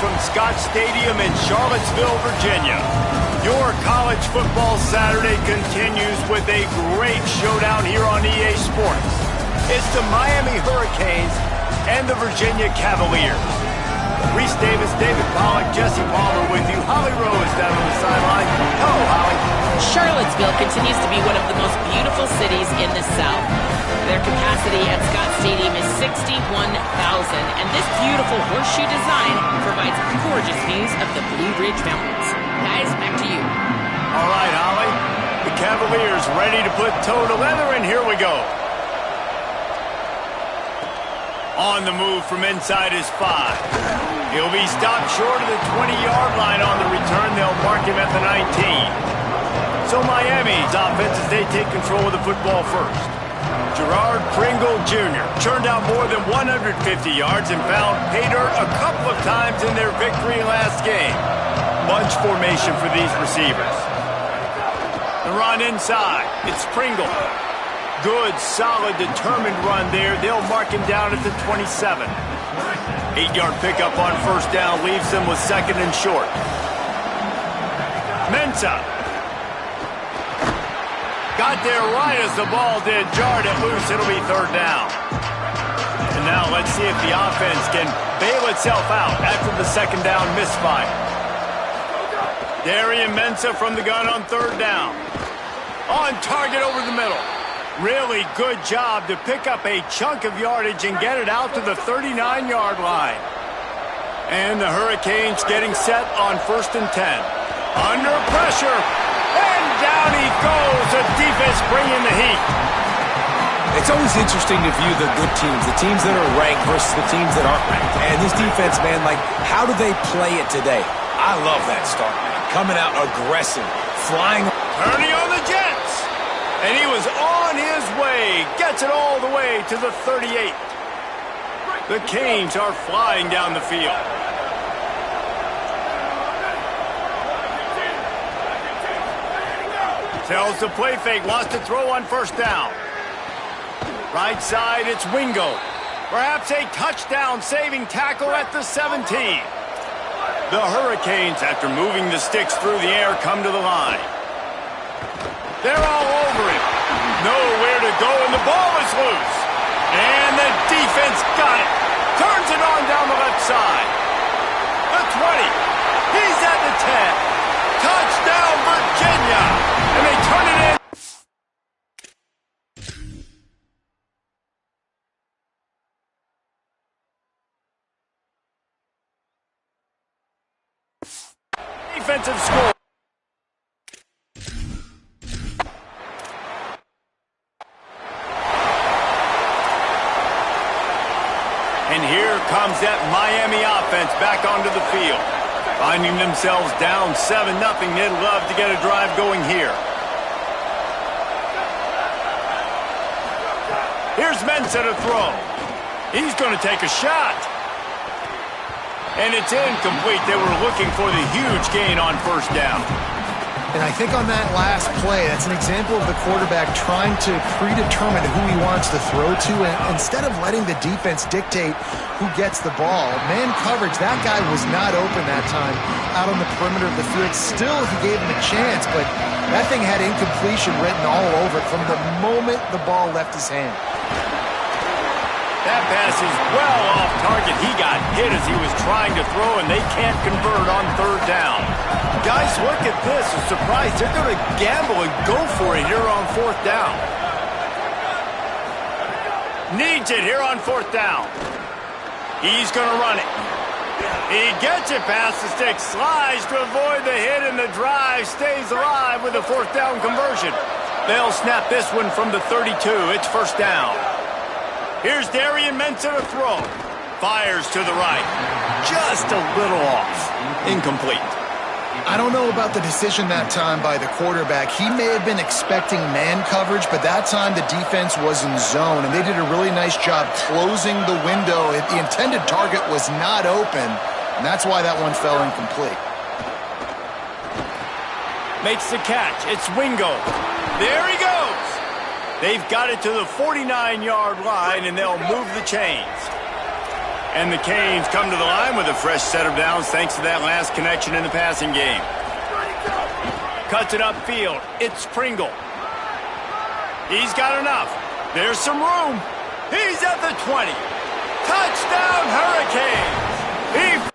from Scott Stadium in Charlottesville, Virginia. Your college football Saturday continues with a great showdown here on EA Sports. It's the Miami Hurricanes and the Virginia Cavaliers. Reese Davis, David Pollack, Jesse Palmer with you. Holly Rowe is down on the sideline. Hello, Holly. Charlottesville continues to be one of the most beautiful cities in the South. Their capacity at Scott Stadium is 61,000, and this beautiful horseshoe design provides gorgeous views of the Blue Ridge Mountains. Guys, back to you. All right, Holly. The Cavaliers ready to put toe to leather, and here we go. On the move from inside is 5. He'll be stopped short of the 20-yard line on the return. They'll mark him at the 19. So Miami's offense as they take control of the football first. Gerard Pringle Jr. churned out more than 150 yards and found pay dirt a couple of times in their victory last game. Bunch formation for these receivers. The run inside. It's Pringle. Good, solid, determined run there. They'll mark him down at the 27. 8-yard pickup on first down leaves them with second and short. Mensah. Got there right as the ball did. Jarred it loose. It'll be third down. And now let's see if the offense can bail itself out after the second down misfire. Darian Mensah from the gun on third down. On target over the middle. Really good job to pick up a chunk of yardage and get it out to the 39-yard line. And the Hurricanes getting set on first and 10. Under pressure. And down he goes. The defense bringing the heat. It's always interesting to view the good teams, the teams that are ranked versus the teams that aren't ranked. And this defense, man, like, how do they play it today? I love that start, man. Coming out aggressive, flying. Turning on the Jets. And he was on his way. Gets it all the way to the 38. The Canes are flying down the field. Tells the play fake. Wants to throw on first down. Right side, it's Wingo. Perhaps a touchdown-saving tackle at the 17. The Hurricanes, after moving the sticks through the air, come to the line. They're all over him. Nowhere to go, and the ball is loose. And the defense got it. Turns it on down the left side. The 20. He's at the 10. Touchdown, Virginia. And they turn it in. Defensive score. And here comes that Miami offense back onto the field. Finding themselves down 7-0, they'd love to get a drive going here. Here's Mensah to throw. He's going to take a shot. And it's incomplete. They were looking for the huge gain on first down. And I think on that last play, that's an example of the quarterback trying to predetermine who he wants to throw to, and instead of letting the defense dictate who gets the ball. Man coverage, that guy was not open that time out on the perimeter of the field. Still, he gave him a chance, but that thing had incompletion written all over it from the moment the ball left his hand. That pass is well off target. He got hit as he was trying to throw, and they can't convert on third down. Guys, look at this. I'm surprised they're going to gamble and go for it here on fourth down. Needs it here on fourth down. He's going to run it. He gets it past the stick, slides to avoid the hit, and the drive stays alive with a fourth down conversion. They'll snap this one from the 32. It's first down. Here's Darian Mensah to throw. Fires to the right. Just a little off. Incomplete. I don't know about the decision that time by the quarterback. He may have been expecting man coverage, but that time the defense was in zone, and they did a really nice job closing the window. The intended target was not open, and that's why that one fell incomplete. Makes the catch. It's Wingo. There he goes. They've got it to the 49-yard line, and they'll move the chains. And the Canes come to the line with a fresh set of downs thanks to that last connection in the passing game. Cuts it upfield. It's Pringle. He's got enough. There's some room. He's at the 20. Touchdown, Hurricanes!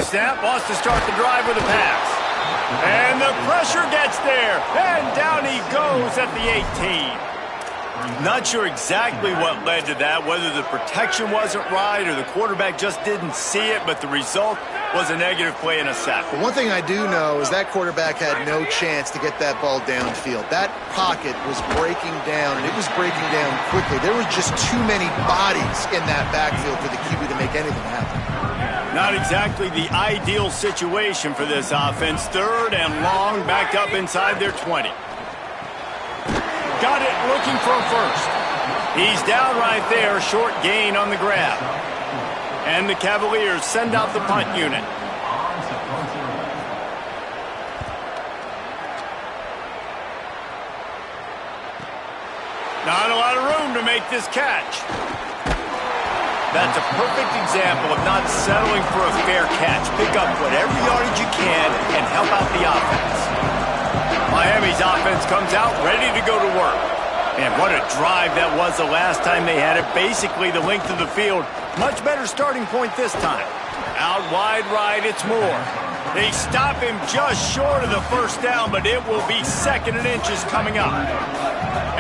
Snap wants to start the drive with a pass. And the pressure gets there. And down he goes at the 18. Not sure exactly what led to that, whether the protection wasn't right or the quarterback just didn't see it, but the result was a negative play and a sack. But one thing I do know is that quarterback had no chance to get that ball downfield. That pocket was breaking down, and it was breaking down quickly. There were just too many bodies in that backfield for the QB to make anything happen. Not exactly the ideal situation for this offense. Third and long, backed up inside their 20. Got it, looking for a first. He's down right there, short gain on the grab. And the Cavaliers send out the punt unit. Not a lot of room to make this catch. That's a perfect example of not settling for a fair catch. Pick up whatever yardage you can and help out the offense. Miami's offense comes out ready to go to work. And what a drive that was the last time they had it. Basically the length of the field. Much better starting point this time. Out wide right, it's Moore. They stop him just short of the first down, but it will be 2nd and inches coming up.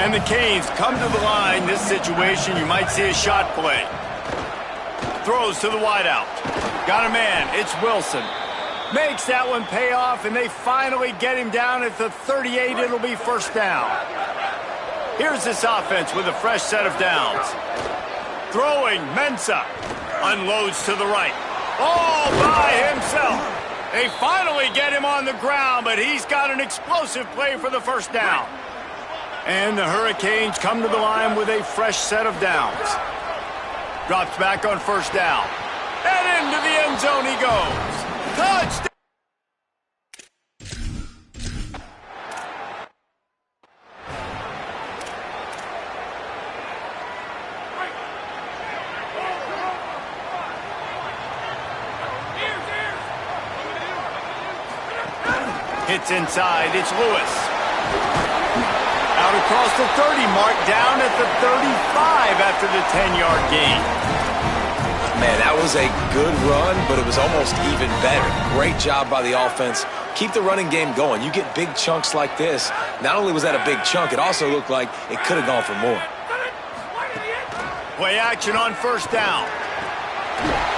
And the Canes come to the line. This situation, you might see a shot play. Throws to the wideout. Got a man. It's Wilson. Makes that one pay off, and they finally get him down at the 38. It'll be first down. Here's this offense with a fresh set of downs. Throwing, Mensah. Unloads to the right. All by himself. They finally get him on the ground, but he's got an explosive play for the first down. And the Hurricanes come to the line with a fresh set of downs. Drops back on first down. And into the end zone he goes. Touchdown! Hits inside. It's Lewis. Out across the 30 mark, down at the 35 after the 10-yard gain. Man, that was a good run, but it was almost even better. Great job by the offense. Keep the running game going. You get big chunks like this. Not only was that a big chunk, it also looked like it could have gone for more. Play action on first down.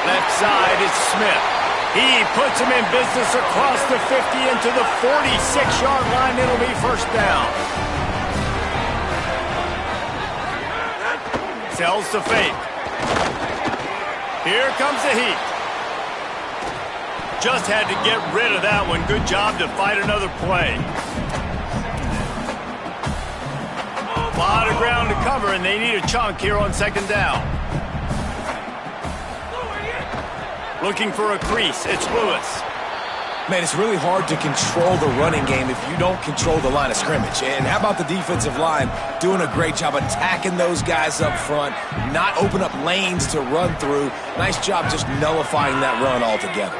Left side, it's Smith. He puts him in business across the 50 into the 46-yard line. It'll be first down. Sells to fake. Here comes the heat. Just had to get rid of that one. Good job to fight another play. A lot of ground to cover, and they need a chunk here on second down. Looking for a crease. It's Lewis. Man, it's really hard to control the running game if you don't control the line of scrimmage. And how about the defensive line doing a great job attacking those guys up front, not open up lanes to run through. Nice job just nullifying that run altogether.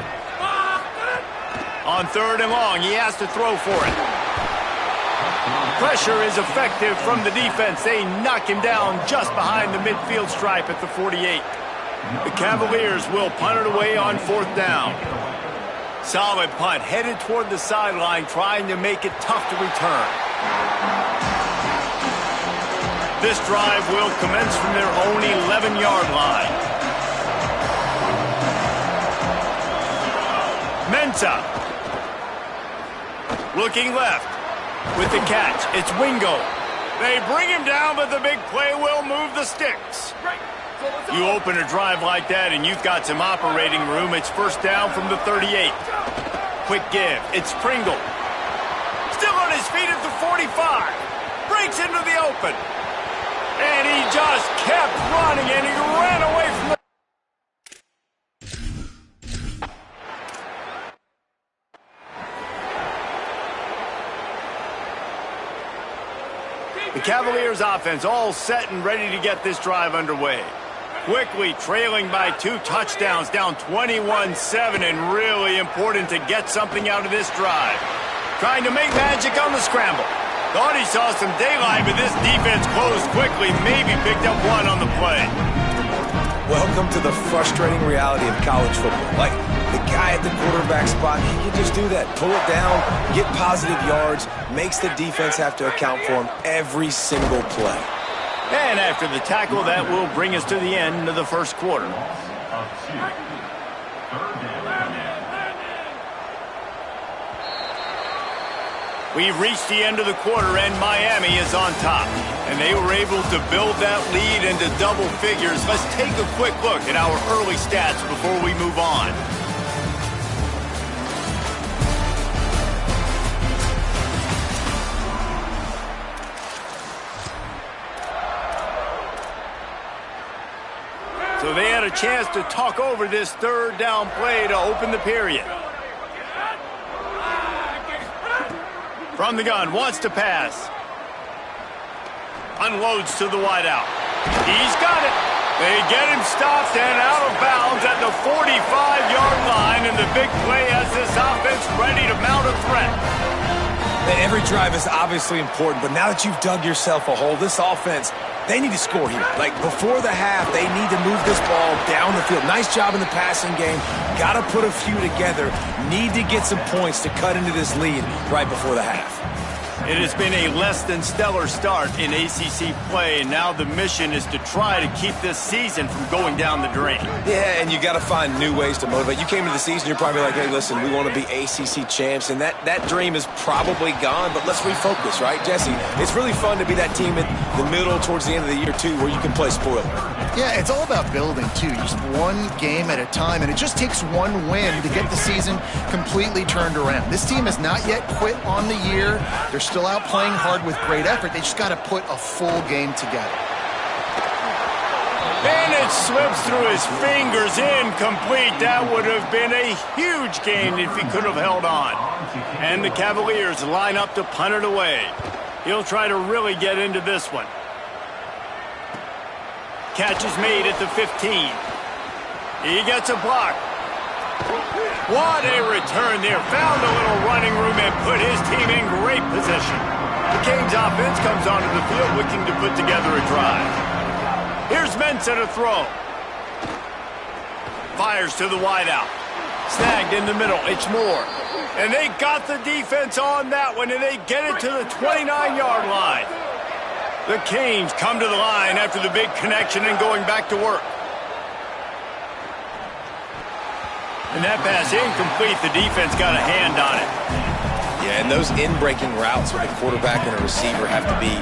On third and long, he has to throw for it. Pressure is effective from the defense. They knock him down just behind the midfield stripe at the 48. The Cavaliers will punt it away on fourth down. Solid punt, headed toward the sideline, trying to make it tough to return. This drive will commence from their own 11-yard line. Mensah. Looking left. With the catch, it's Wingo. They bring him down, but the big play will move the sticks. You open a drive like that and you've got some operating room. It's first down from the 38. Quick give. It's Pringle. Still on his feet at the 45. Breaks into the open. And he just kept running, and he ran away from the... The Cavaliers offense all set and ready to get this drive underway. Quickly trailing by 2 touchdowns, down 21-7, and really important to get something out of this drive. Trying to make magic on the scramble. Thought he saw some daylight, but this defense closed quickly, maybe picked up one on the play. Welcome to the frustrating reality of college football. Like, the guy at the quarterback spot, he can just do that. Pull it down, get positive yards, makes the defense have to account for him every single play. And after the tackle, that will bring us to the end of the first quarter. We've reached the end of the quarter, and Miami is on top. And they were able to build that lead into double figures. Let's take a quick look at our early stats before we move on. So they had a chance to talk over this third down play to open the period. From the gun, wants to pass. Unloads to the wideout. He's got it. They get him stopped and out of bounds at the 45-yard line, and the big play has this offense ready to mount a threat. Every drive is obviously important, but now that you've dug yourself a hole, this offense, they need to score here. Like, before the half, they need to move this ball down the field. Nice job in the passing game. Got to put a few together. Need to get some points to cut into this lead right before the half. It has been a less than stellar start in ACC play, and now the mission is to try to keep this season from going down the drain. Yeah, and you got to find new ways to motivate. You came into the season, you're probably like, hey, listen, we want to be ACC champs, and that dream is probably gone, but let's refocus, right, Jesse? It's really fun to be that team in the middle towards the end of the year, too, where you can play spoiler. Yeah, it's all about building, too. Just one game at a time, and it just takes one win to get the season completely turned around. This team has not yet quit on the year. They're still out playing hard with great effort. They just got to put a full game together. And it slips through his fingers, incomplete. That would have been a huge gain if he could have held on. And the Cavaliers line up to punt it away. He'll try to really get into this one. Catch is made at the 15. He gets a block. What a return there. Found a little running room and put his team in great position. The Canes offense comes onto the field looking to put together a drive. Here's Mensah to throw. Fires to the wideout. Snagged in the middle. It's Moore. And they got the defense on that one, and they get it to the 29-yard line. The Canes come to the line after the big connection and going back to work. And that pass incomplete. The defense got a hand on it. Yeah, and those in-breaking routes with a quarterback and a receiver have to be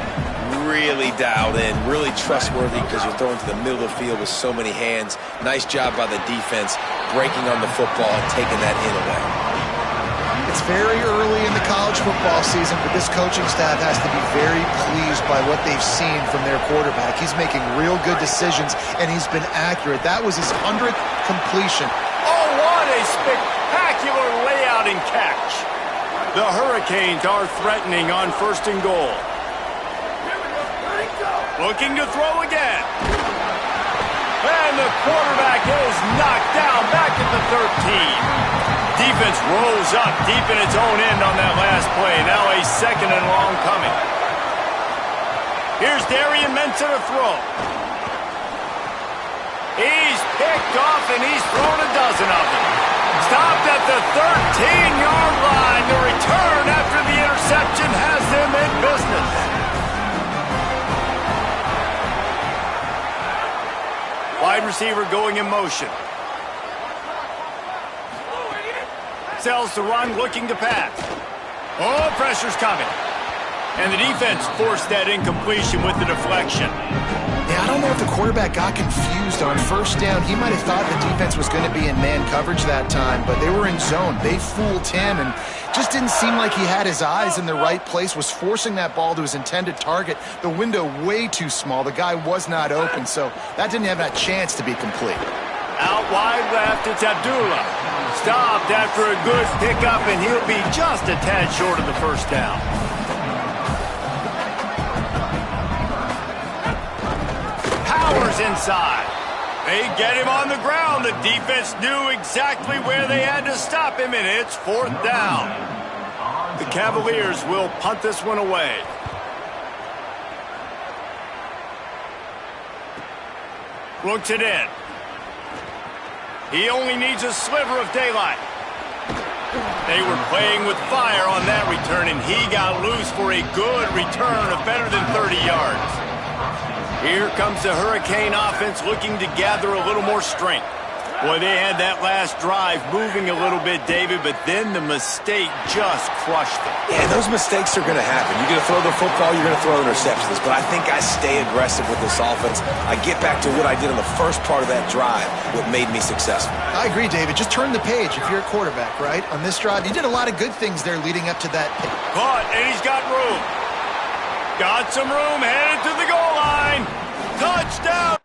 really dialed in, really trustworthy because you're throwing to the middle of the field with so many hands. Nice job by the defense breaking on the football and taking that in away. It's very early in the college football season, but this coaching staff has to be very pleased by what they've seen from their quarterback. He's making real good decisions, and he's been accurate. That was his 100th completion. Oh, what a spectacular layout and catch. The Hurricanes are threatening on 1st and goal. Looking to throw again. And the quarterback is knocked down back at the 13. Defense rolls up deep in its own end on that last play. Now a 2nd and long coming. Here's Darian Mensah to throw. He's picked off and he's thrown a dozen of them. Stopped at the 13-yard line. The return after the interception has them in business. Wide receiver going in motion. Sells to run, looking to pass. Oh, pressure's coming. And the defense forced that incompletion with the deflection. Yeah, I don't know if the quarterback got confused on 1st down. He might have thought the defense was going to be in man coverage that time, but they were in zone. They fooled him and just didn't seem like he had his eyes in the right place, was forcing that ball to his intended target. The window way too small. The guy was not open, so that didn't have that chance to be complete. Out wide left, it's Abdullah. Stopped after a good pickup, and he'll be just a tad short of the first down. Powers inside. They get him on the ground. The defense knew exactly where they had to stop him, and it's 4th down. The Cavaliers will punt this one away. Looks it in. He only needs a sliver of daylight. They were playing with fire on that return, and he got loose for a good return of better than 30 yards. Here comes the Hurricane offense looking to gather a little more strength. Boy, they had that last drive moving a little bit, David, but then the mistake just crushed them. Yeah, those mistakes are going to happen. You're going to throw the football, you're going to throw interceptions. But I think I stay aggressive with this offense. I get back to what I did in the first part of that drive, what made me successful. I agree, David. Just turn the page if you're a quarterback, right? On this drive, you did a lot of good things there leading up to that. Caught, and he's got room. Got some room, headed to the goal line. Touchdown!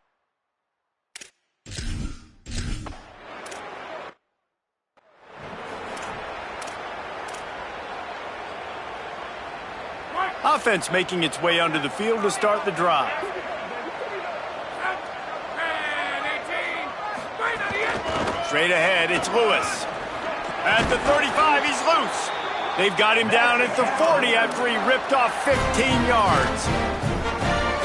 Offense making its way onto the field to start the drive. Straight ahead, it's Lewis. At the 35, he's loose. They've got him down at the 40 after he ripped off 15 yards.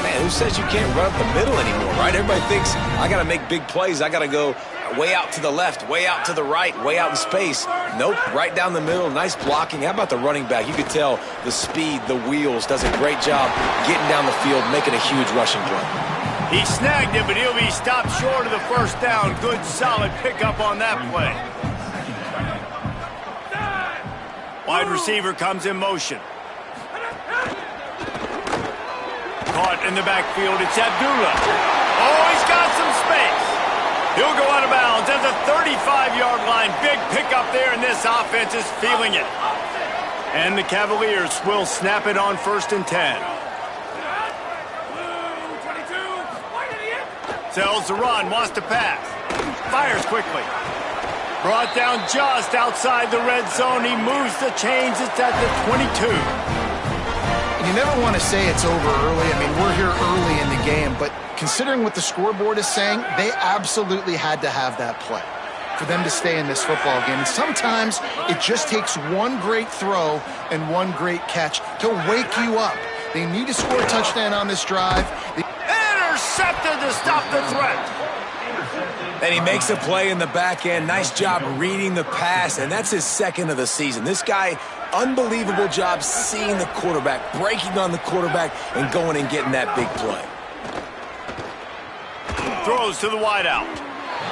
Man, who says you can't run up the middle anymore, right? Everybody thinks, I got to make big plays. I got to go way out to the left, way out to the right, way out in space. Nope, right down the middle, nice blocking. How about the running back? You could tell the speed, the wheels, does a great job getting down the field, making a huge rushing play. He snagged it, but he'll be stopped short of the first down. Good, solid pickup on that play. Wide receiver comes in motion. Caught in the backfield, it's Abdullah. Oh, he's got some space. He'll go out of bounds at the 35-yard line. Big pickup there, and this offense is feeling it. And the Cavaliers will snap it on 1st and 10. Sells the run, wants to pass. Fires quickly. Brought down just outside the red zone. He moves the chains. It's at the 22. You never want to say it's over early. I mean, we're here early in the game, but considering what the scoreboard is saying, they absolutely had to have that play for them to stay in this football game. And sometimes it just takes one great throw and one great catch to wake you up. They need to score a touchdown on this drive. Intercepted to stop the threat. And he makes a play in the back end. Nice job reading the pass, and that's his 2nd of the season. This guy, unbelievable job seeing the quarterback, breaking on the quarterback, and going and getting that big play. Throws to the wideout.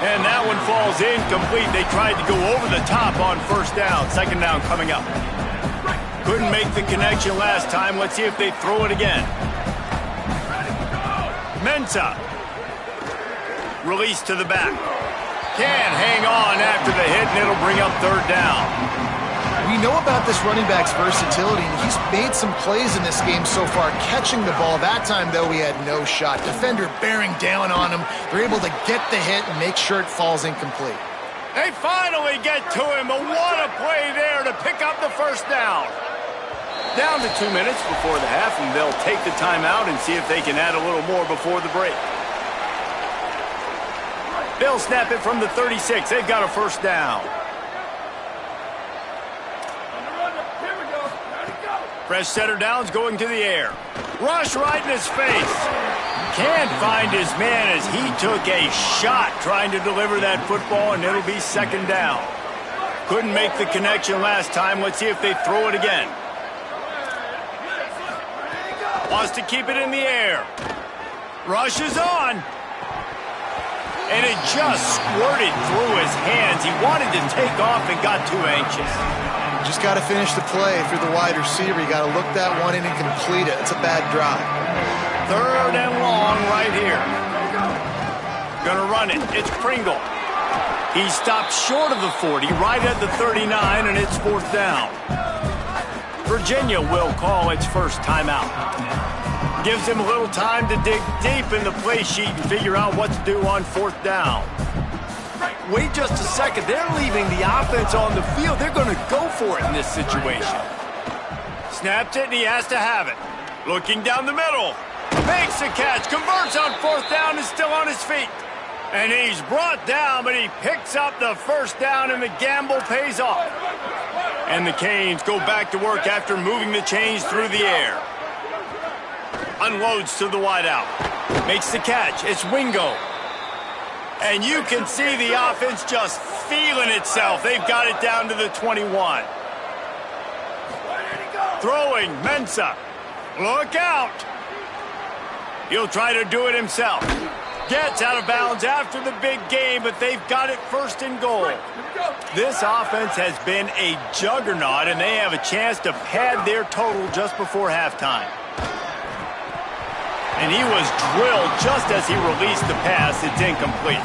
And that one falls incomplete. They tried to go over the top on 1st down. 2nd down coming up. Couldn't make the connection last time. Let's see if they throw it again. Mensah. Release to the back. Can't hang on after the hit, and it'll bring up 3rd down. We know about this running back's versatility, and he's made some plays in this game so far, catching the ball. That time, though, he had no shot. Defender bearing down on him. They're able to get the hit and make sure it falls incomplete. They finally get to him, but what a play there to pick up the 1st down. Down to 2 minutes before the half, and they'll take the timeout and see if they can add a little more before the break. They'll snap it from the 36. They've got a 1st down. Fresh setter downs going to the air. Rush right in his face. Can't find his man as he took a shot trying to deliver that football, and it'll be 2nd down. Couldn't make the connection last time. Let's see if they throw it again. Wants to keep it in the air. Rush is on. And it just squirted through his hands. He wanted to take off and got too anxious. Just got to finish the play. If you're the wide receiver, you got to look that one in and complete it. It's a bad drive. 3rd and long right here. Gonna run it. It's Pringle. He stopped short of the 40, right at the 39, and it's 4th down. Virginia will call its first timeout. Gives them a little time to dig deep in the play sheet and figure out what to do on fourth down. Wait just a second. They're leaving the offense on the field. They're going to go for it in this situation. Snaps it, and he has to have it. Looking down the middle. Makes the catch. Converts on fourth down, is still on his feet. And he's brought down, but he picks up the first down, and the gamble pays off. And the Canes go back to work after moving the chains through the air. Unloads to the wideout. Makes the catch. It's Wingo. And you can see the offense just feeling itself. They've got it down to the 21. Throwing, Mensah. Look out. He'll try to do it himself. Gets out of bounds after the big game, but they've got it first and goal. This offense has been a juggernaut, and they have a chance to pad their total just before halftime. And he was drilled just as he released the pass. It's incomplete.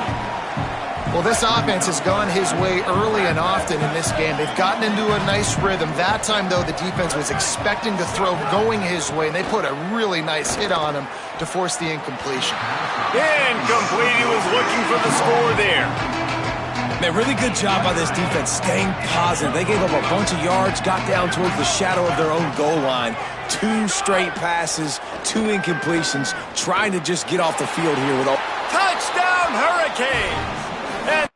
Well, this offense has gone his way early and often in this game. They've gotten into a nice rhythm. That time, though, the defense was expecting the throw going his way, and they put a really nice hit on him to force the incompletion. Incomplete. He was looking for the score there. Man, really good job by this defense staying positive. They gave up a bunch of yards, got down towards the shadow of their own goal line. 2 straight passes, 2 incompletions, trying to just get off the field here with all... Touchdown, Hurricanes! And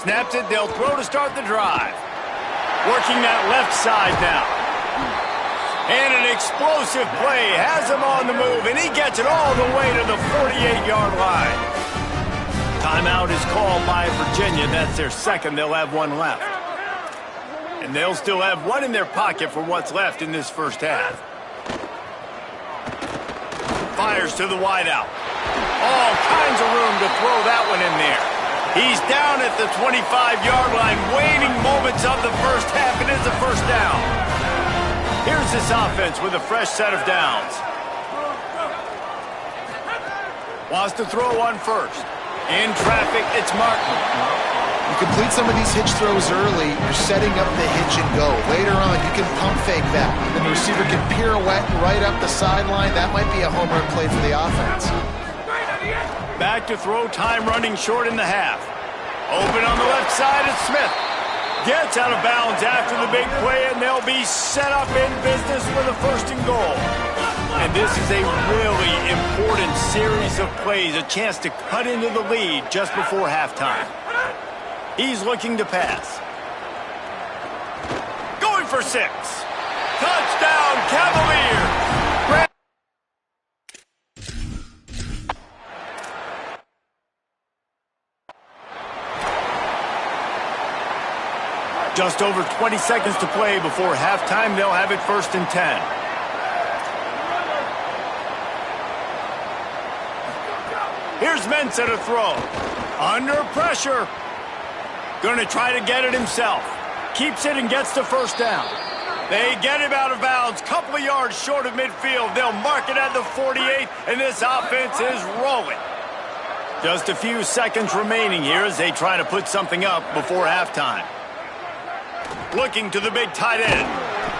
snaps it, they'll throw to start the drive. Working that left side now. And an explosive play has him on the move, and he gets it all the way to the 48-yard line. Timeout is called by Virginia. That's their second. They'll have one left. And they'll still have one in their pocket for what's left in this first half. Fires to the wideout. All kinds of room to throw that one in there. He's down at the 25-yard line, waning moments of the first half. It is a first down. Here's this offense with a fresh set of downs. Wants to throw on first. In traffic, it's Martin. You complete some of these hitch throws early, you're setting up the hitch and go. Later on, you can pump fake that. Then the receiver can pirouette right up the sideline. That might be a home run play for the offense. Back to throw, time running short in the half. Open on the left side, it's Smith. Gets out of bounds after the big play, and they'll be set up in business with a first and goal. And this is a really important series of plays, a chance to cut into the lead just before halftime. He's looking to pass. Going for 6. Touchdown, Cavaliers! Just over 20 seconds to play before halftime. They'll have it first and 10. Here's Mensah to throw. Under pressure. Going to try to get it himself. Keeps it and gets the first down. They get him out of bounds. Couple of yards short of midfield. They'll mark it at the 48, and this offense is rolling. Just a few seconds remaining here as they try to put something up before halftime. Looking to the big tight end.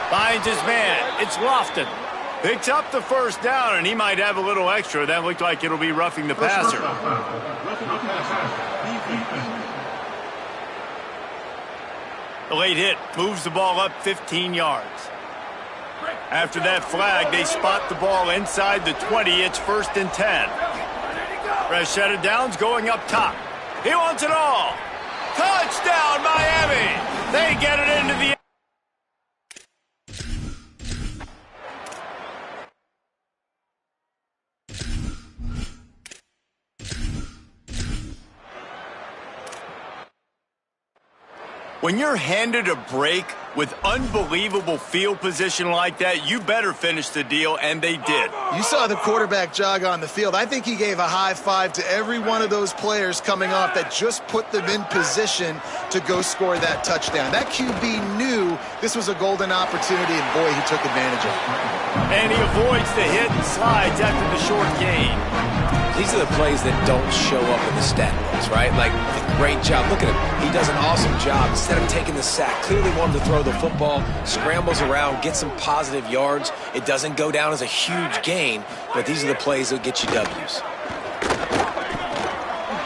Finds his man. It's Lofton. Picks up the first down, and he might have a little extra. That looked like it'll be roughing the passer. The late hit moves the ball up 15 yards. After that flag, they spot the ball inside the 20. It's first and 10. Fresh set of downs going up top. He wants it all. Touchdown, Miami! They get it into the... When you're handed a break, With unbelievable field position like that, you better finish the deal, and they did. You saw the quarterback jog on the field. I think he gave a high five to every one of those players coming off that just put them in position to go score that touchdown. That QB knew this was a golden opportunity, and boy, he took advantage of it. And he avoids the hit and slides after the short gain. These are the plays that don't show up in the stat books, right? Like, great job. Look at him. He does an awesome job. Instead of taking the sack, clearly wanted to throw the football, scrambles around, get some positive yards. It doesn't go down as a huge gain, but these are the plays that get you W's.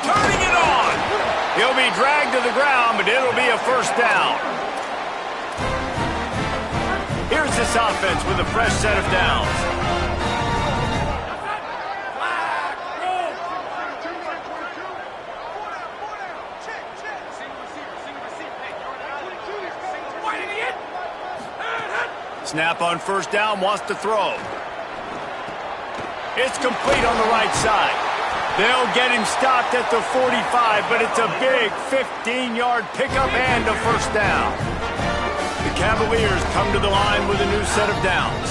Turning it on. He'll be dragged to the ground, but it'll be a first down. Here's this offense with a fresh set of downs. Snap on first down, wants to throw. It's complete on the right side. They'll get him stopped at the 45, but it's a big 15-yard pickup and a first down. The Cavaliers come to the line with a new set of downs.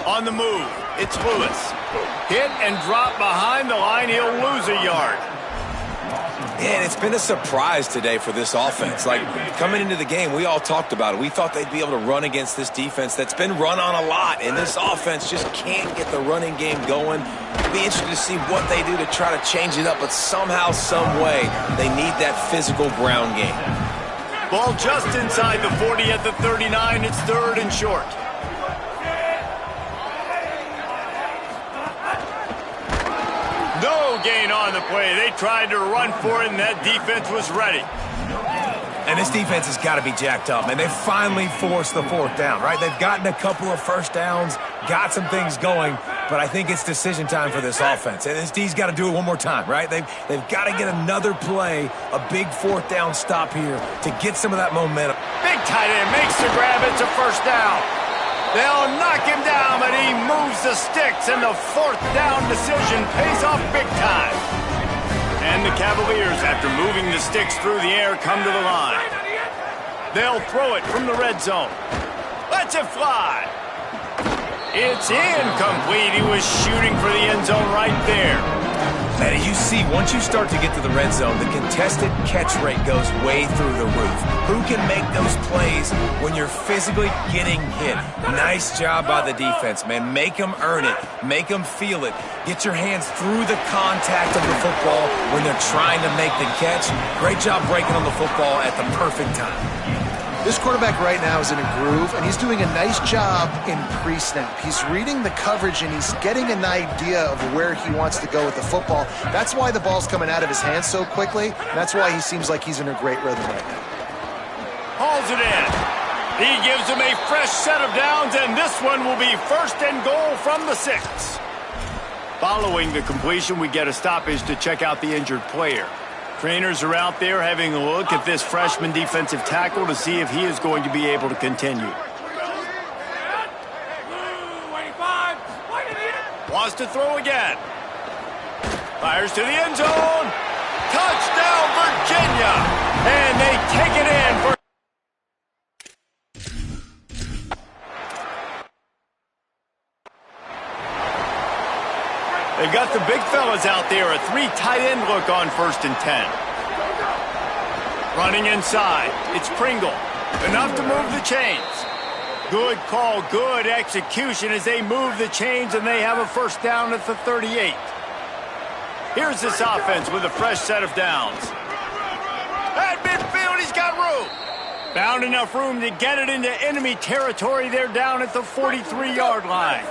On the move, it's Lewis. Hit and drop behind the line, he'll lose a yard. Man, it's been a surprise today for this offense. Like, coming into the game, we all talked about it. We thought they'd be able to run against this defense that's been run on a lot, and this offense just can't get the running game going. It'll be interesting to see what they do to try to change it up, but somehow, some way, they need that physical ground game. Ball just inside the 40 at the 39. It's third and short. No gain on the play. They tried to run for it, and that defense was ready. And this defense has got to be jacked up, and they finally forced the fourth down, right? They've gotten a couple of first downs, got some things going, but I think it's decision time for this offense. And this D's got to do it one more time, right? They've got to get another play, a big fourth down stop here to get some of that momentum. Big tight end makes the grab. It's a first down. They'll knock him down, but he moves the sticks, and the fourth down decision pays off big time. And the Cavaliers, after moving the sticks through the air, come to the line. They'll throw it from the red zone. Lets it fly. It's incomplete. He was shooting for the end zone right there. Man, as you see, once you start to get to the red zone, the contested catch rate goes way through the roof. Who can make those plays when you're physically getting hit? Nice job by the defense, man. Make them earn it. Make them feel it. Get your hands through the contact of the football when they're trying to make the catch. Great job breaking on the football at the perfect time. This quarterback right now is in a groove, and he's doing a nice job in pre-snap. He's reading the coverage, and he's getting an idea of where he wants to go with the football. That's why the ball's coming out of his hands so quickly, and that's why he seems like he's in a great rhythm right now. Hauls it in. He gives him a fresh set of downs, and this one will be first and goal from the 6. Following the completion, we get a stoppage to check out the injured player. Trainers are out there having a look at this freshman defensive tackle to see if he is going to be able to continue. Wants to throw again. Fires to the end zone. Touchdown, Virginia! And they take it in for... They've got the big fellas out there, a 3 tight end look on 1st and 10. Running inside, it's Pringle. Enough to move the chains. Good call, good execution as they move the chains, and they have a first down at the 38. Here's this offense with a fresh set of downs. At midfield, he's got room. Found enough room to get it into enemy territory. They're down at the 43-yard line.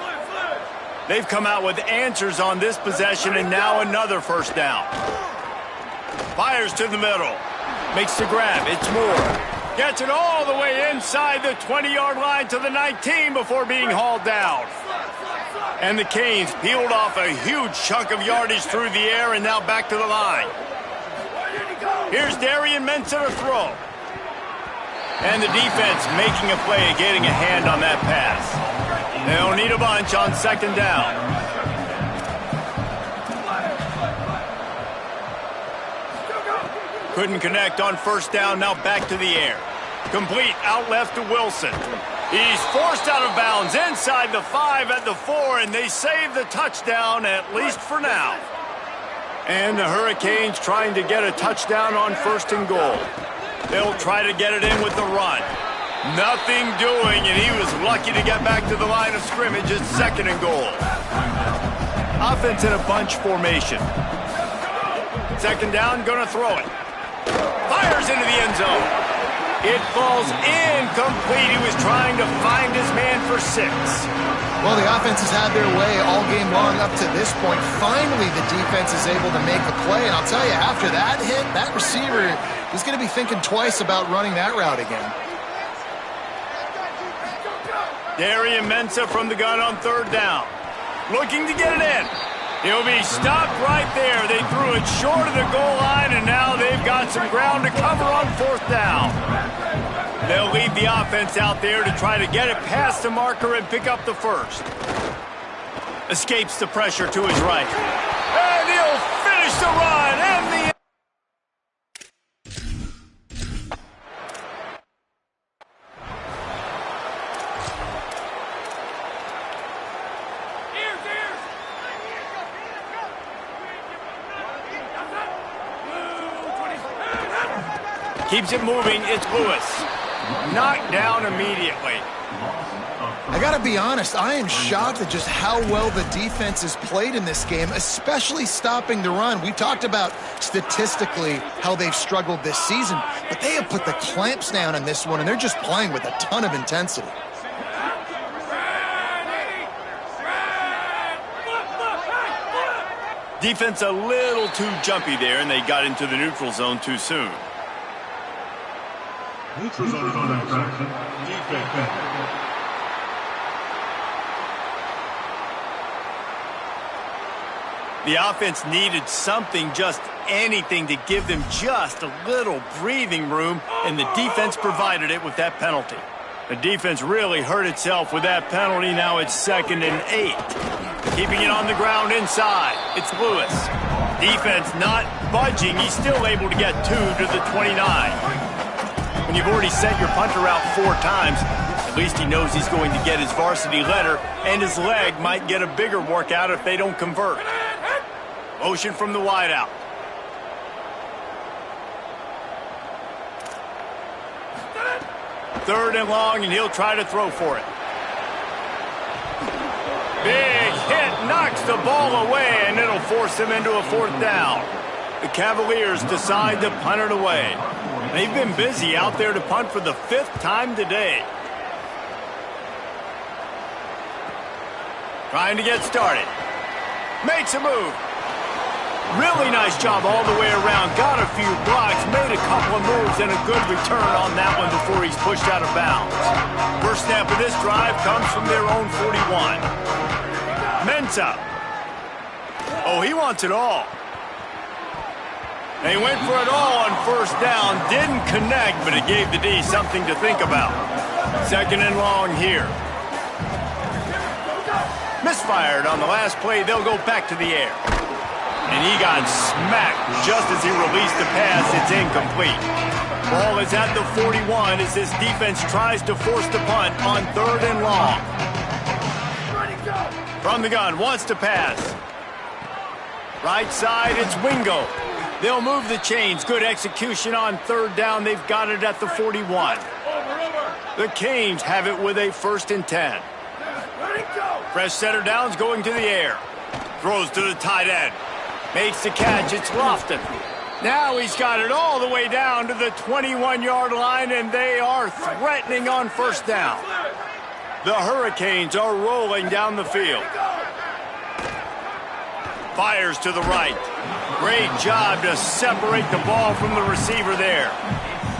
They've come out with answers on this possession, and now another first down. Fires to the middle. Makes the grab. It's Moore. Gets it all the way inside the 20-yard line to the 19 before being hauled down. And the Canes peeled off a huge chunk of yardage through the air and now back to the line. Here's Darian Mensah to throw. And the defense making a play and getting a hand on that pass. They'll need a bunch on 2nd down. Couldn't connect on first down, now back to the air. Complete out left to Wilson. He's forced out of bounds inside the 5 at the 4, and they save the touchdown, at least for now. And the Hurricanes trying to get a touchdown on 1st and goal. They'll try to get it in with the run. Nothing doing, and he was lucky to get back to the line of scrimmage at 2nd and goal. Offense in a bunch formation. 2nd down, gonna throw it. Fires into the end zone. It falls incomplete. He was trying to find his man for 6. Well, the offense has had their way all game long up to this point. Finally, the defense is able to make a play. And I'll tell you, after that hit, that receiver is going to be thinking twice about running that route again. Darian Mensah from the gun on 3rd down. Looking to get it in. He'll be stopped right there. They threw it short of the goal line, and now they've got some ground to cover on 4th down. They'll lead the offense out there to try to get it past the marker and pick up the 1st. Escapes the pressure to his right. And he'll finish the run and the... Keeps it moving, it's Lewis. Knocked down immediately. I gotta be honest, I am shocked at just how well the defense has played in this game, especially stopping the run. We talked about statistically how they've struggled this season, but they have put the clamps down in this one, and they're just playing with a ton of intensity. Defense a little too jumpy there, and they got into the neutral zone too soon. Neutral zone infraction. Defense. The offense needed something, just anything, to give them just a little breathing room, and the defense provided it with that penalty. The defense really hurt itself with that penalty. Now it's 2nd and 8. Keeping it on the ground inside. It's Lewis. Defense not budging. He's still able to get 2 to the 29. When you've already sent your punter out 4 times, at least he knows he's going to get his varsity letter, and his leg might get a bigger workout if they don't convert. Motion from the wideout. Third and long, and he'll try to throw for it. Big hit, knocks the ball away, and it'll force him into a 4th down. The Cavaliers decide to punt it away. They've been busy out there to punt for the 5th time today. Trying to get started. Makes a move. Really nice job all the way around. Got a few blocks, made a couple of moves, and a good return on that one before he's pushed out of bounds. First snap of this drive comes from their own 41. Mensah. Oh, he wants it all. They went for it all on 1st down. Didn't connect, but it gave the D something to think about. 2nd and long here. Misfired on the last play. They'll go back to the air. And he got smacked just as he released the pass. It's incomplete. Ball is at the 41 as this defense tries to force the punt on 3rd and long. From the gun, wants to pass. Right side, it's Wingo. They'll move the chains. Good execution on 3rd down. They've got it at the 41. The Canes have it with a 1st and 10. Fresh setter downs going to the air. Throws to the tight end. Makes the catch. It's Lofton. Now he's got it all the way down to the 21-yard line, and they are threatening on 1st down. The Hurricanes are rolling down the field. Fires to the right. Great job to separate the ball from the receiver there.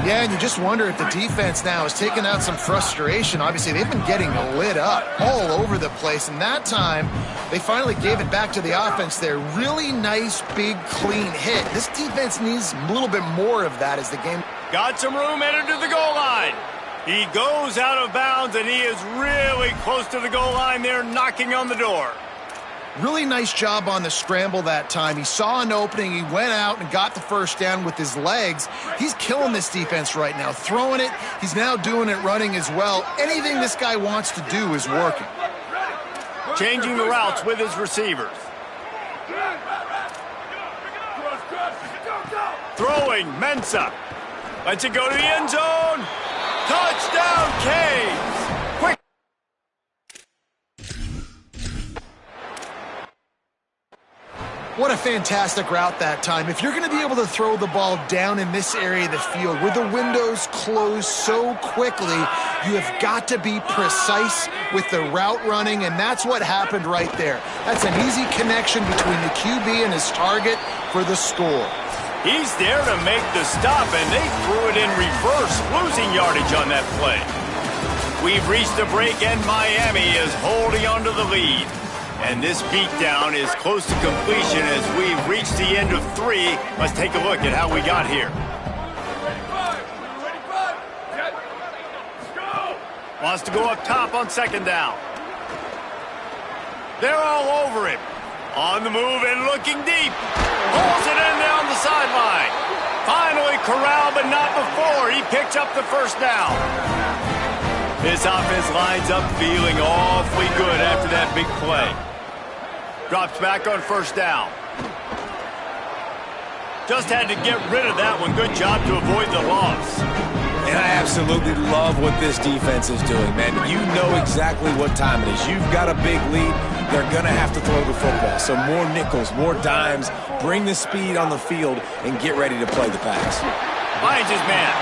Yeah, and you just wonder if the defense now has taken out some frustration. Obviously, they've been getting lit up all over the place, and that time they finally gave it back to the offense there. Really nice, big, clean hit. This defense needs a little bit more of that as the game... Got some room headed to the goal line. He goes out of bounds, and he is really close to the goal line there, knocking on the door. Really nice job on the scramble that time. He saw an opening. He went out and got the first down with his legs. He's killing this defense right now. Throwing it. He's now doing it running as well. Anything this guy wants to do is working. Changing the routes with his receivers. Throwing, Mensah. Lets it go to the end zone. Touchdown, Canes. Quick. What a fantastic route that time. If you're going to be able to throw the ball down in this area of the field where the windows close so quickly, you have got to be precise with the route running, and that's what happened right there. That's an easy connection between the QB and his target for the score. He's there to make the stop, and they threw it in reverse, losing yardage on that play. We've reached the break, and Miami is holding on to the lead. And this beatdown is close to completion as we've reached the end of 3. Let's take a look at how we got here. Wants to go up top on second down. They're all over him. On the move and looking deep. Pulls it in down the sideline. Finally corralled, but not before. He picks up the first down. This offense lines up feeling awfully good after that big play. Drops back on first down. Just had to get rid of that one. Good job to avoid the loss. And I absolutely love what this defense is doing, man. You know exactly what time it is. You've got a big lead. They're going to have to throw the football. So more nickels, more dimes. Bring the speed on the field and get ready to play the pass. Finds his man.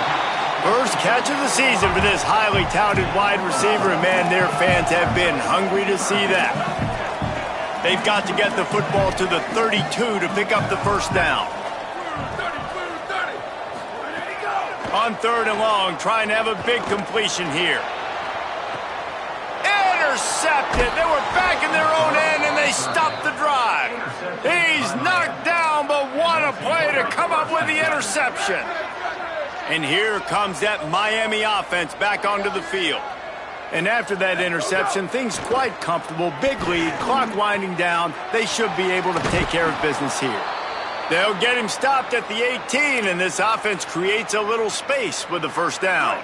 First catch of the season for this highly touted wide receiver. And, man, their fans have been hungry to see that. They've got to get the football to the 32 to pick up the first down. On third and long, trying to have a big completion here. Intercepted. They were back in their own end, and they stopped the drive. He's knocked down, but what a play to come up with the interception. And here comes that Miami offense back onto the field. And after that interception, things quite comfortable. Big lead, clock winding down. They should be able to take care of business here. They'll get him stopped at the 18, and this offense creates a little space with the first down.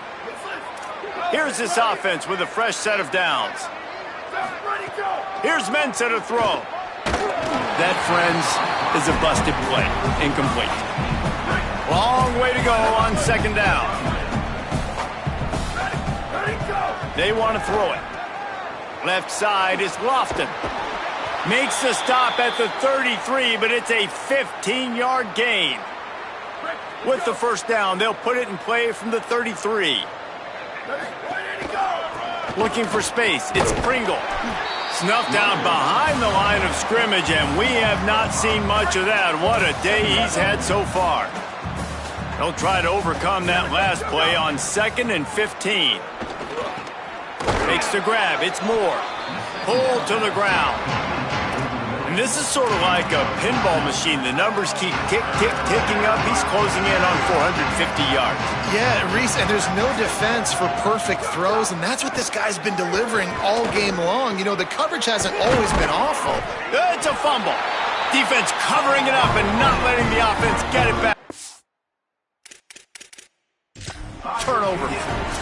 Here's this offense with a fresh set of downs. Here's Mensah to throw. That, friends, is a busted play. Incomplete. Long way to go on second down. They want to throw it. Left side is Lofton. Makes the stop at the 33, but it's a 15-yard gain. With the first down, they'll put it in play from the 33. Looking for space, it's Pringle. Snuffed out behind the line of scrimmage, and we have not seen much of that. What a day he's had so far. They'll try to overcome that last play on 2nd and 15. Makes the grab, it's Moore. Pulled to the ground. And this is sort of like a pinball machine. The numbers keep ticking up. He's closing in on 450 yards. Yeah, Reese, and there's no defense for perfect throws, and that's what this guy's been delivering all game long. You know, the coverage hasn't always been awful. It's a fumble. Defense covering it up and not letting the offense get it back. Turnover.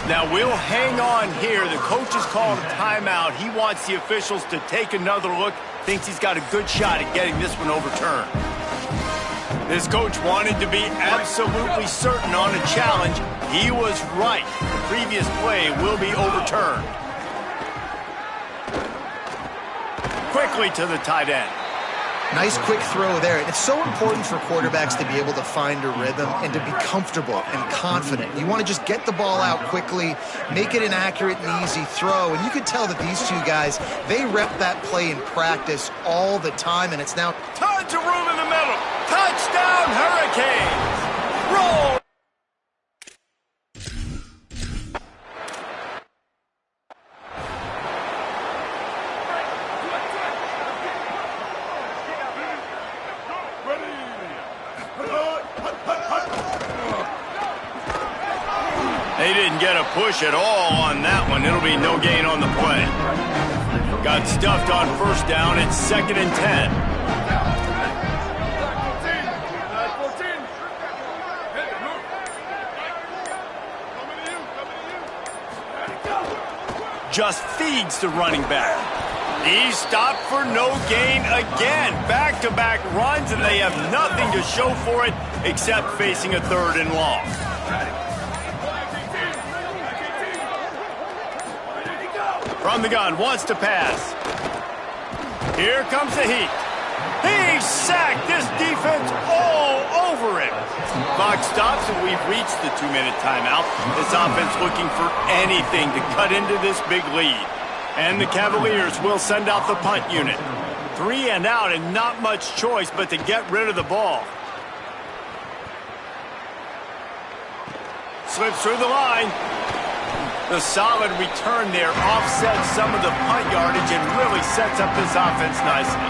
Now we'll hang on here. The coach has called a timeout. He wants the officials to take another look. Thinks he's got a good shot at getting this one overturned. This coach wanted to be absolutely certain on a challenge. He was right. The previous play will be overturned. Quickly to the tight end. Nice quick throw there. It's so important for quarterbacks to be able to find a rhythm and to be comfortable and confident. You want to just get the ball out quickly, make it an accurate and easy throw. And you could tell that these two guys, they rep that play in practice all the time, and it's now tons of room in the middle. Touchdown, Hurricanes. Roll. They didn't get a push at all on that one. It'll be no gain on the play. Got stuffed on first down. It's 2nd and 10. Just feeds the running back. He's stopped for no gain again. Back-to-back runs, and they have nothing to show for it except facing a 3rd and long. From the gun, wants to pass. Here comes the heat. He sacked this defense all over him. Clock stops, and we've reached the 2-minute timeout. This offense looking for anything to cut into this big lead. And the Cavaliers will send out the punt unit. 3 and out, and not much choice but to get rid of the ball. Slips through the line. The solid return there offsets some of the punt yardage and really sets up this offense nicely.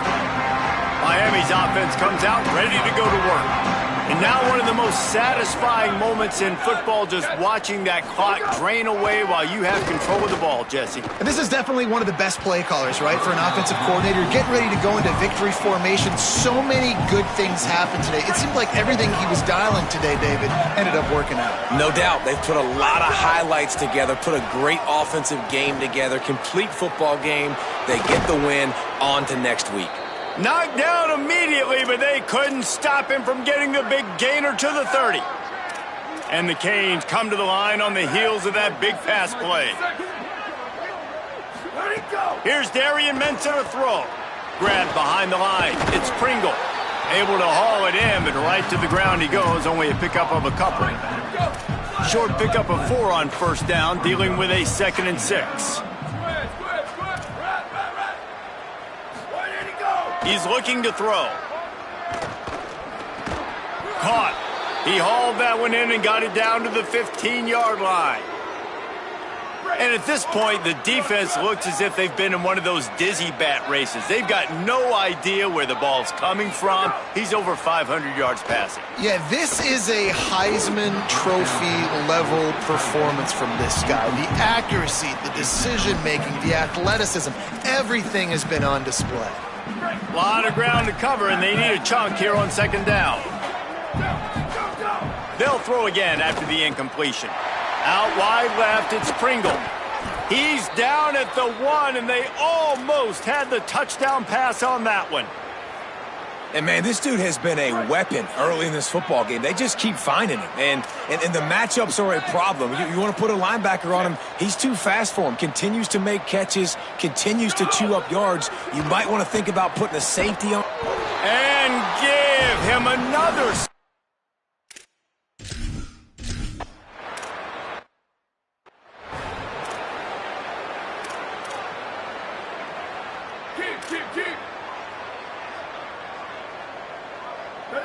Miami's offense comes out ready to go to work. And now one of the most satisfying moments in football, just watching that clock drain away while you have control of the ball, Jesse. And this is definitely one of the best play callers, right, for an offensive coordinator. Getting ready to go into victory formation. So many good things happened today. It seemed like everything he was dialing today, David, ended up working out. No doubt. They've put a lot of highlights together, put a great offensive game together, complete football game. They get the win. On to next week. Knocked down immediately, but they couldn't stop him from getting the big gainer to the 30. And the Canes come to the line on the heels of that big pass play. Here's Darian Mensah to throw. Grabbed behind the line. It's Pringle. Able to haul it in, but right to the ground he goes. Only a pickup of a couple. Short pickup of 4 on first down, dealing with a 2nd and 6. He's looking to throw. Caught. He hauled that one in and got it down to the 15-yard line. And at this point, the defense looks as if they've been in one of those dizzy bat races. They've got no idea where the ball's coming from. He's over 500 yards passing. Yeah, this is a Heisman Trophy-level performance from this guy. The accuracy, the decision-making, the athleticism, everything has been on display. A lot of ground to cover, and they need a chunk here on 2nd down. They'll throw again after the incompletion. Out wide left, it's Pringle. He's down at the 1, and they almost had the touchdown pass on that one. And, man, this dude has been a weapon early in this football game. They just keep finding him. And the matchups are a problem. You want to put a linebacker on him, he's too fast for him. Continues to make catches, continues to chew up yards. You might want to think about putting a safety on. And give him another. Keep.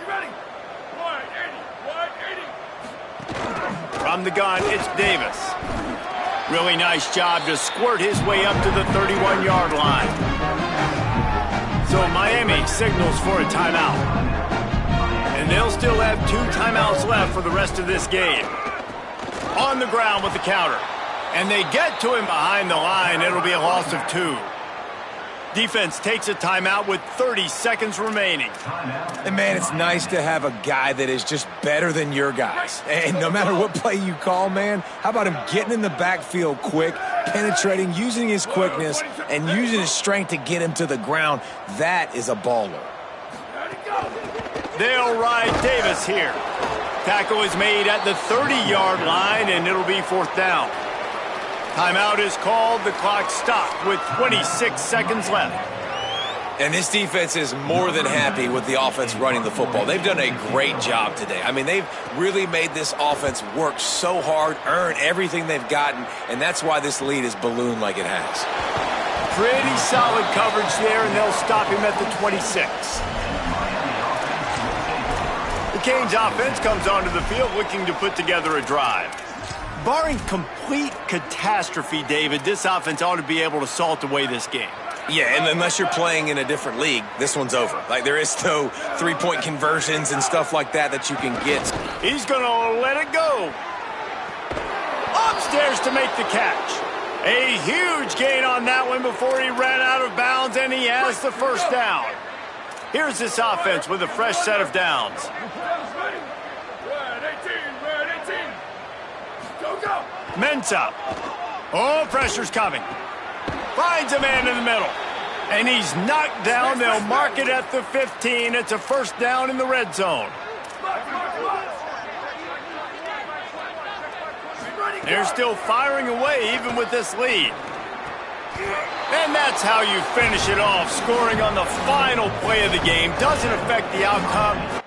Ready. Wide 80. From the gun, it's Davis. Really nice job to squirt his way up to the 31-yard line. So Miami signals for a timeout. And they'll still have 2 timeouts left for the rest of this game. On the ground with the counter. And they get to him behind the line. It'll be a loss of 2. Defense takes a timeout with 30 seconds remaining. And, man, it's nice to have a guy that is just better than your guys. And no matter what play you call, man, how about him getting in the backfield quick, penetrating, using his quickness, and using his strength to get him to the ground? That is a baller. They'll ride Davis here. Tackle is made at the 30-yard line, and it'll be 4th down. Timeout is called. The clock stopped with 26 seconds left. And this defense is more than happy with the offense running the football. They've done a great job today. I mean, they've really made this offense work so hard, earn everything they've gotten, and that's why this lead is ballooned like it has. Pretty solid coverage there, and they'll stop him at the 26. The Canes offense comes onto the field looking to put together a drive. Barring complete catastrophe, David, this offense ought to be able to salt away this game. Yeah, and unless you're playing in a different league, this one's over. Like, there is no three-point conversions and stuff like that you can get. He's going to let it go. Upstairs to make the catch. A huge gain on that going before he ran out of bounds, and he has the first down. Here's this offense with a fresh set of downs. Red 18, red 18. Go, go. Mensah. Oh, pressure's coming. Finds a man in the middle. And he's knocked down. They'll mark it at the 15. It's a first down in the red zone. They're still firing away even with this lead. And that's how you finish it off. Scoring on the final play of the game doesn't affect the outcome.